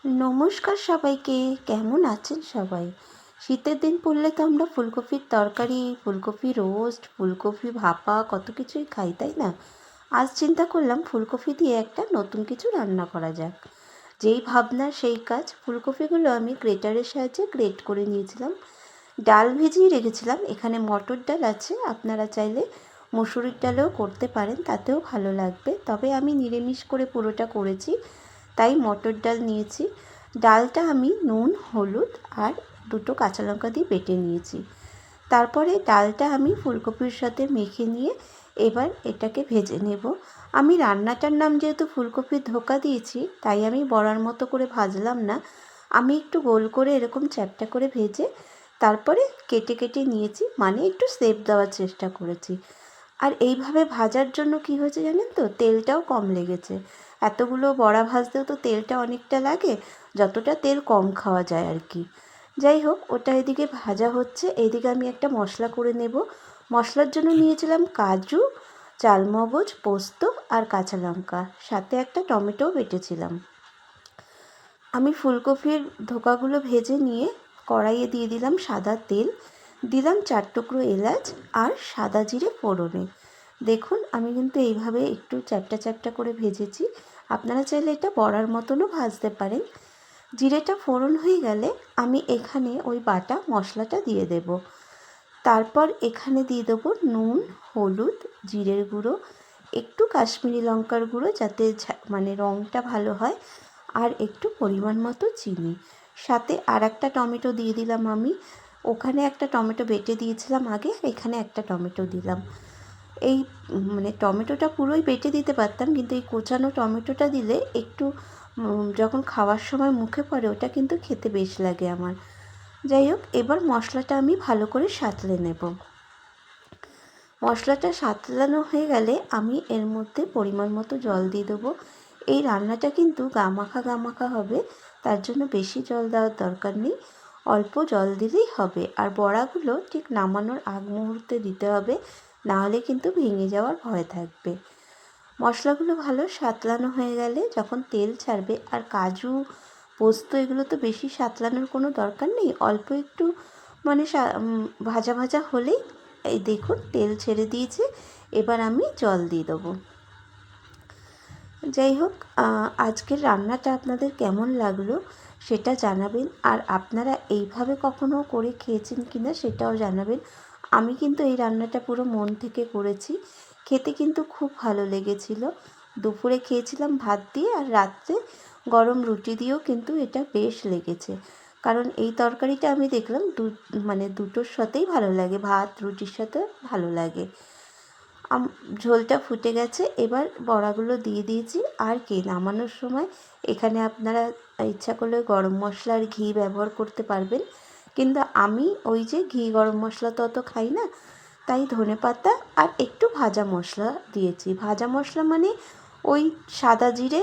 নমস্কার সবাইকে। কেমন আছেন সবাই? শীতের দিন পড়লে তো আমরা ফুলকপির তরকারি, ফুলকপি রোস্ট, ফুলকপি ভাপা কত কিছুই খাই, তাই না? আজ চিন্তা করলাম ফুলকপি দিয়ে একটা নতুন কিছু রান্না করা যাক। যেই ভাবনা সেই কাজ। ফুলকপিগুলো আমি গ্রেটারের সাহায্যে গ্রেট করে নিয়েছিলাম। ডাল ভিজিয়ে রেখেছিলাম। এখানে মটর ডাল আছে, আপনারা চাইলে মসুরির ডালেও করতে পারেন, তাতেও ভালো লাগবে। তবে আমি নিরামিষ করে পুরোটা করেছি, তাই মটর ডাল নিয়েছি। ডালটা আমি নুন, হলুদ আর দুটো কাঁচা লঙ্কা দিয়ে বেটে নিয়েছি। তারপরে ডালটা আমি ফুলকপির সাথে মেখে নিয়ে এবার এটাকে ভেজে নেব। আমি রান্নাটার নাম যেহেতু ফুলকপির ধোকা দিয়েছি, তাই আমি বড়ার মতো করে ভাজলাম না। আমি একটু গোল করে এরকম চ্যাপ্টা করে ভেজে তারপরে কেটে কেটে নিয়েছি, মানে একটু শেপ দেওয়ার চেষ্টা করেছি। আর এইভাবে ভাজার জন্য কি হয়েছে জানেন তো, তেলটাও কম লেগেছে। এতগুলো বড়া ভাজতেও তো তেলটা অনেকটা লাগে, যতটা তেল কম খাওয়া যায় আর কি। যাই হোক, ওটা এদিকে ভাজা হচ্ছে, এইদিকে আমি একটা মশলা করে নেব। মশলার জন্য নিয়েছিলাম কাজু, চালমগজ, পোস্ত আর কাঁচা লঙ্কা, সাথে একটা টমেটোও বেটেছিলাম। আমি ফুলকপির ধোকাগুলো ভেজে নিয়ে কড়াইয়ে দিয়ে দিলাম সাদা তেল, দিলাম 4 টুকরো এলাচ আর সাদা জিরে ফোড়নে। দেখুন আমি কিন্তু এইভাবে একটু চ্যাপ্টা চ্যাপ্টা করে ভেজেছি, আপনারা চাইলে এটা বড়ার মতনও ভাজতে পারেন। জিরেটা ফোড়ন হয়ে গেলে আমি এখানে ওই বাটা মশলাটা দিয়ে দেব। তারপর এখানে দিয়ে দেবো নুন, হলুদ, জিরের গুঁড়ো, একটু কাশ্মীরি লঙ্কার গুঁড়ো যাতে মানে রঙটা ভালো হয়, আর একটু পরিমাণ মতো চিনি। সাথে আর একটা টমেটো দিয়ে দিলাম আমি। ওখানে একটা টমেটো বেটে দিয়েছিলাম আগে, এখানে একটা টমেটো দিলাম। এই মানে টমেটোটা পুরোই বেটে দিতে পারতাম, কিন্তু এই কোচানো টমেটোটা দিলে একটু যখন খাওয়ার সময় মুখে পড়ে ওটা কিন্তু খেতে বেশ লাগে আমার। যাই হোক, এবার মশলাটা আমি ভালো করে সাঁতলে নেব। মশলাটা সাঁতলানো হয়ে গেলে আমি এর মধ্যে পরিমাণ মতো জল দিয়ে দেবো। এই রান্নাটা কিন্তু গামাখা হবে, তার জন্য বেশি জল দেওয়ার দরকার নেই, অল্প জল দিলেই হবে। আর বড়াগুলো ঠিক নামানোর আগ মুহূর্তে দিতে হবে, নাহলে কিন্তু ভেঙে যাওয়ার ভয় থাকবে। মশলাগুলো ভালো সাঁতলানো হয়ে গেলে যখন তেল ছাড়বে, আর কাজু, পোস্ত এগুলো তো বেশি সাঁতলানোর কোনো দরকার নেই, অল্প একটু মানে ভাজা ভাজা হলেই এই দেখুন তেল ছেড়ে দিয়েছে। এবার আমি জল দিয়ে দেবো। যাই হোক, আজকের রান্নাটা আপনাদের কেমন লাগলো সেটা জানাবেন, আর আপনারা এইভাবে কখনো করে খেয়েছেন কিনা সেটাও জানাবেন। আমি কিন্তু এই রান্নাটা পুরো মন থেকে করেছি, খেতে কিন্তু খুব ভালো লেগেছিল। দুপুরে খেয়েছিলাম ভাত দিয়ে, আর রাত্রে গরম রুটি দিয়েও কিন্তু এটা বেশ লেগেছে। কারণ এই তরকারিটা আমি দেখলাম মানে দুটোর সাথেই ভালো লাগে, ভাত রুটির সাথে ভালো লাগে। ঝোলটা ফুটে গেছে, এবার বড়াগুলো দিয়ে দিয়েছি। আর কি, নামানোর সময় এখানে আপনারা ইচ্ছা করলে গরম মশলা আর ঘি ব্যবহার করতে পারবেন, কিন্তু আমি ওই যে ঘি গরম মশলা তো অত খাই না, তাই ধনেপাতা আর একটু ভাজা মশলা দিয়েছি। ভাজা মশলা মানে ওই সাদা জিরে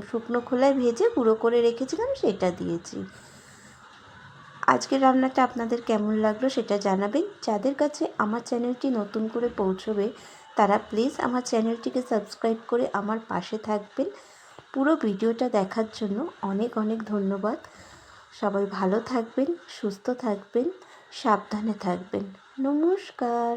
শুকনো খোলায় ভেজে গুঁড়ো করে রেখেছিলাম, সেটা দিয়েছি। আজকের রান্নাটা আপনাদের কেমন লাগলো সেটা জানাবেন। যাদের কাছে আমার চ্যানেলটি নতুন করে পৌঁছবে তারা প্লিজ আমার চ্যানেলটিকে সাবস্ক্রাইব করে আমার পাশে থাকবেন। পুরো ভিডিওটা দেখার জন্য অনেক অনেক ধন্যবাদ। সবাই ভালো থাকবেন, সুস্থ থাকবেন, সাবধানে থাকবেন। নমস্কার।